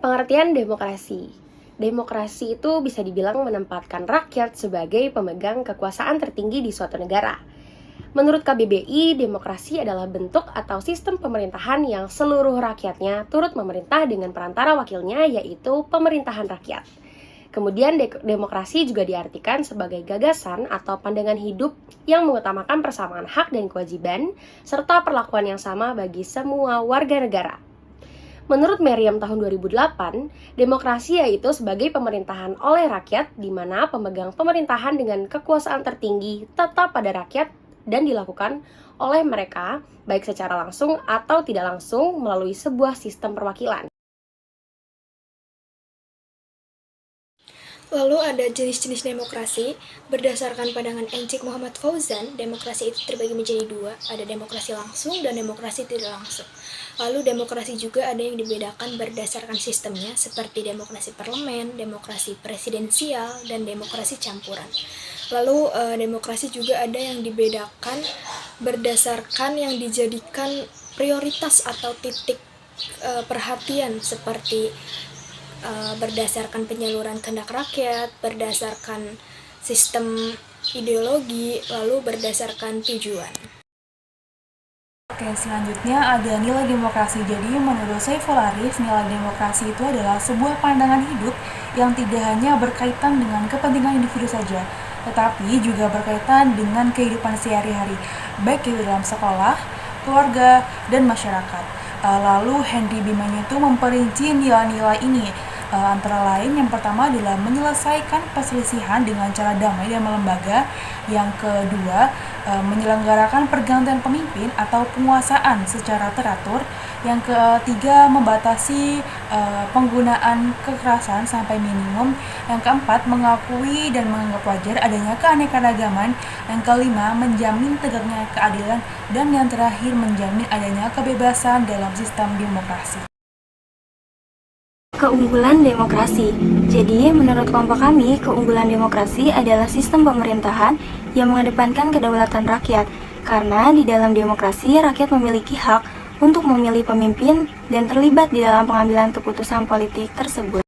Pengertian demokrasi. Demokrasi itu bisa dibilang menempatkan rakyat sebagai pemegang kekuasaan tertinggi di suatu negara. Menurut KBBI, demokrasi adalah bentuk atau sistem pemerintahan yang seluruh rakyatnya turut memerintah dengan perantara wakilnya, yaitu pemerintahan rakyat. Kemudian demokrasi juga diartikan sebagai gagasan atau pandangan hidup yang mengutamakan persamaan hak dan kewajiban, serta perlakuan yang sama bagi semua warga negara. Menurut Merriam tahun 2008, demokrasi yaitu sebagai pemerintahan oleh rakyat di mana pemegang pemerintahan dengan kekuasaan tertinggi tetap pada rakyat dan dilakukan oleh mereka baik secara langsung atau tidak langsung melalui sebuah sistem perwakilan. Lalu ada jenis-jenis demokrasi. Berdasarkan pandangan Encik Muhammad Fauzan, demokrasi itu terbagi menjadi dua, ada demokrasi langsung dan demokrasi tidak langsung. Lalu demokrasi juga ada yang dibedakan berdasarkan sistemnya, seperti demokrasi parlemen, demokrasi presidensial, dan demokrasi campuran. Lalu demokrasi juga ada yang dibedakan berdasarkan yang dijadikan prioritas atau titik perhatian, seperti berdasarkan penyaluran kehendak rakyat, berdasarkan sistem ideologi, lalu berdasarkan tujuan. Oke, selanjutnya ada nilai demokrasi. Jadi menurut Saiful Arif, nilai demokrasi itu adalah sebuah pandangan hidup yang tidak hanya berkaitan dengan kepentingan individu saja, tetapi juga berkaitan dengan kehidupan sehari-hari, baik di dalam sekolah, keluarga, dan masyarakat. Lalu Henry Bimanyu itu memperinci nilai-nilai ini. Antara lain, yang pertama adalah menyelesaikan perselisihan dengan cara damai dan melembaga. Yang kedua, menyelenggarakan pergantian pemimpin atau penguasaan secara teratur. Yang ketiga, membatasi penggunaan kekerasan sampai minimum. Yang keempat, mengakui dan menganggap wajar adanya keanekaragaman. Yang kelima, menjamin tegaknya keadilan. Dan yang terakhir, menjamin adanya kebebasan dalam sistem demokrasi. Keunggulan demokrasi. Jadi, menurut kelompok kami, keunggulan demokrasi adalah sistem pemerintahan yang mengedepankan kedaulatan rakyat. Karena di dalam demokrasi, rakyat memiliki hak untuk memilih pemimpin dan terlibat di dalam pengambilan keputusan politik tersebut.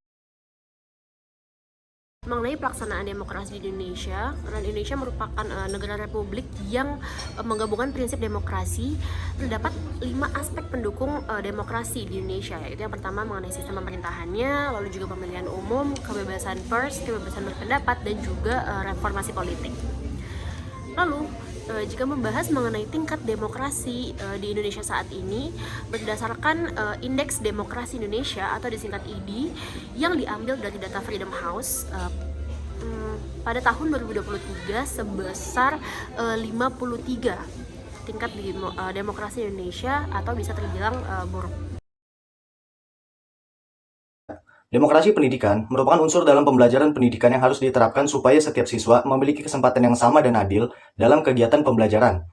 Mengenai pelaksanaan demokrasi di Indonesia, karena Indonesia merupakan negara republik yang menggabungkan prinsip demokrasi. Terdapat 5 aspek pendukung demokrasi di Indonesia, yaitu yang pertama mengenai sistem pemerintahannya, lalu juga pemilihan umum, kebebasan pers, kebebasan berpendapat, dan juga reformasi politik. Lalu, jika membahas mengenai tingkat demokrasi di Indonesia saat ini, berdasarkan Indeks Demokrasi Indonesia atau disingkat ID yang diambil dari data Freedom House pada tahun 2023 sebesar 53 tingkat demokrasi Indonesia, atau bisa terbilang buruk. Demokrasi pendidikan merupakan unsur dalam pembelajaran pendidikan yang harus diterapkan supaya setiap siswa memiliki kesempatan yang sama dan adil dalam kegiatan pembelajaran.